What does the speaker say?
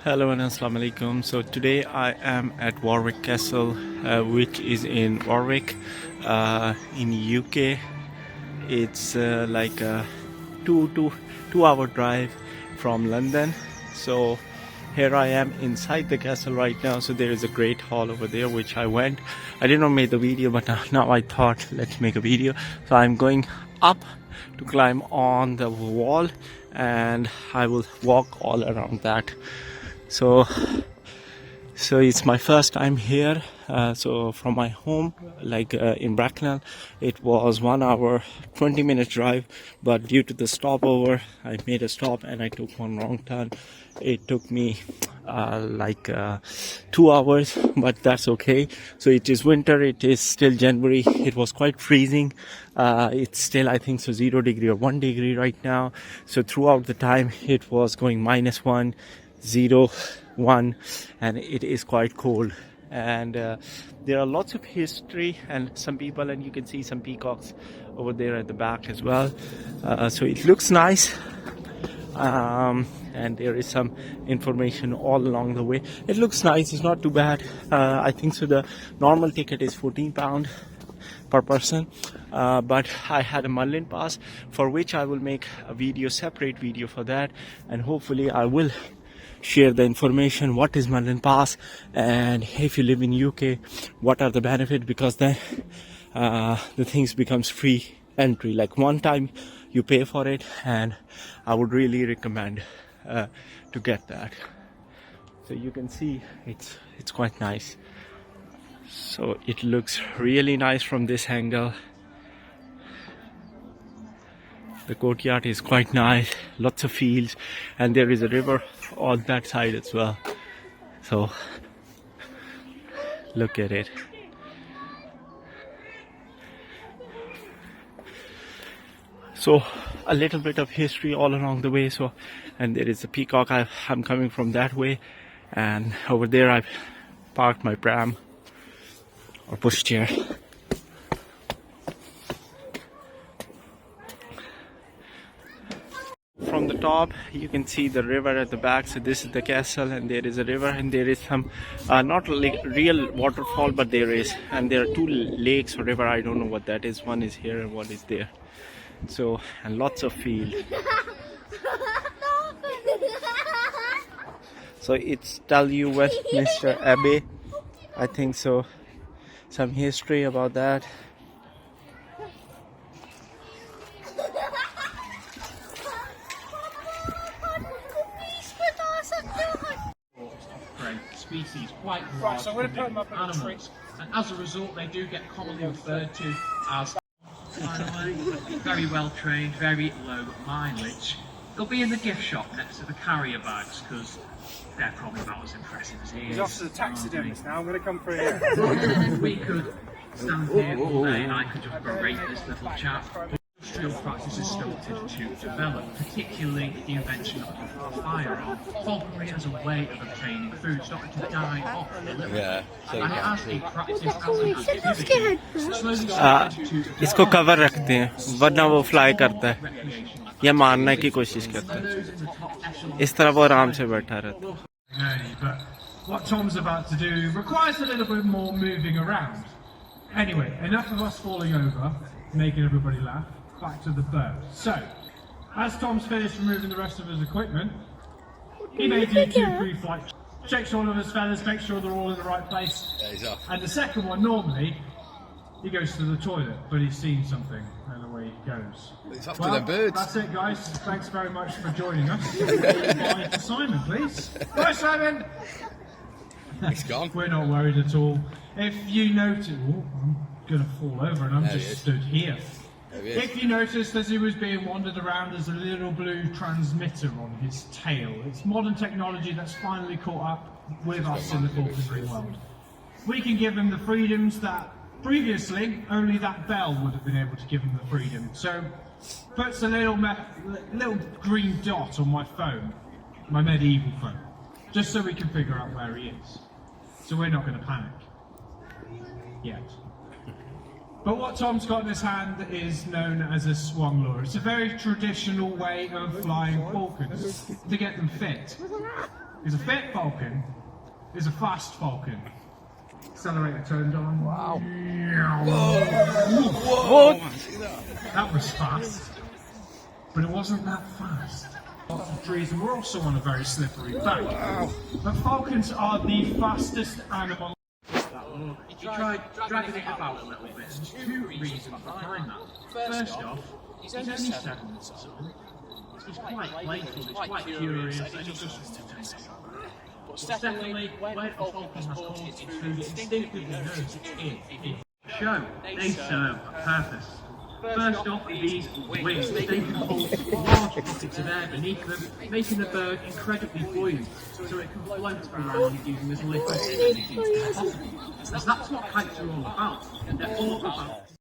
Hello and assalamu alaikum. So today I am at Warwick Castle, which is in Warwick, in UK. It's like a two hour drive from London. So here I am inside the castle right now. So there is a great hall over there, which I went. I did not make the video, but now I thought let's make a video. So I'm going up to climb on the wall, and I will walk all around that. So it's my first time here. So from my home, like in Bracknell, it was 1 hour 20 minute drive, but due to the stopover, I made a stop and I took one wrong turn. It took me 2 hours, but that's okay. So it is winter, it is still January. It was quite freezing. It's still, I think so, 0 degree or 1 degree right now. So throughout the time it was going -1, 0, 1, and it is quite cold. And there are lots of history and some people, and you can see some peacocks over there at the back as well. So it looks nice, and there is some information all along the way. It looks nice, it's not too bad. I think so the normal ticket is £14 per person, but I had a Merlin pass, for which I will make a video, separate video for that, and hopefully I will share the information what is Merlin pass, and if you live in UK, what are the benefits, because then the things becomes free entry. Like one time you pay for it, and I would really recommend to get that. So you can see it's quite nice. So it looks really nice from this angle. The courtyard is quite nice, lots of fields, and there is a river on that side as well. So look at it. So a little bit of history all along the way. So, and there is a peacock. I'm coming from that way, and over there I've parked my pram or pushchair. From the top you can see the river at the back. So this is the castle, and there is a river, and there is some not like real waterfall, but there is, and there are two lakes or river, I don't know what that is. One is here and one is there. So, and lots of field. So it's tell you Westminster Abbey, I think so, some history about that. Species quite large, so I'm going to put them up animals, and as a result they do get commonly referred to as very well trained, very low mileage. They'll be in the gift shop next to the carrier bags, because they're probably about as impressive as he is. He's off to the taxidermist now. I'm going to come through here. We could stand here all day and I could just berate this little chap. Industrial practice is stilted to develop, particularly the invention of a firearm. Falconry as a way of obtaining food started to die off a little. Yeah, so and as a practice, as an activity, slowly started to इसको cover रखते हैं, वरना वो fly करता है या मारने की कोशिश करता है. इस तरह वो आराम से बैठा रहता है. But what Tom's about to do requires a little bit more moving around. Anyway, enough of us falling over, making everybody laugh. Back to the bird. So, as Tom's finished removing the rest of his equipment, he may do 2 pre-flight checks all of his feathers, make sure they're all in the right place. And the second one, normally, he goes to the toilet, but he's seen something, and away he goes. It's up to the birds. That's it, guys. Thanks very much for joining us. Bye to Simon, please. Bye, Simon. He's gone. We're not worried at all. If you notice, I'm gonna fall over, and I'm just stood here. If you noticed, as he was being wandered around, there's a little blue transmitter on his tail. It's modern technology that's finally caught up with us in the falconry world. We can give him the freedoms that previously only that bell would have been able to give him the freedom. So, puts a little green dot on my phone, my medieval phone, just so we can figure out where he is. So we're not going to panic yet. But what Tom's got in his hand is known as a swung lure. It's a very traditional way of flying falcons to get them fit. is a fit falcon, is a fast falcon. Accelerator turned on. Wow. What? That was fast. But it wasn't that fast. Trees, and we're also on a very slippery bank. But falcons are the fastest animal. He tried dragging it about a little bit. There's two reasons behind that. First off, he's only 7 months old. He's quite playful, he's quite curious, and he just wants to taste it. But secondly, when a falcon has caught its food, it instinctively knows it's in. Show, they serve a purpose. First off, these wings, they can hold large pockets of air beneath them, making the bird incredibly buoyant, so it can float around using as little energy as possible. As that's what kites are all about. They're all about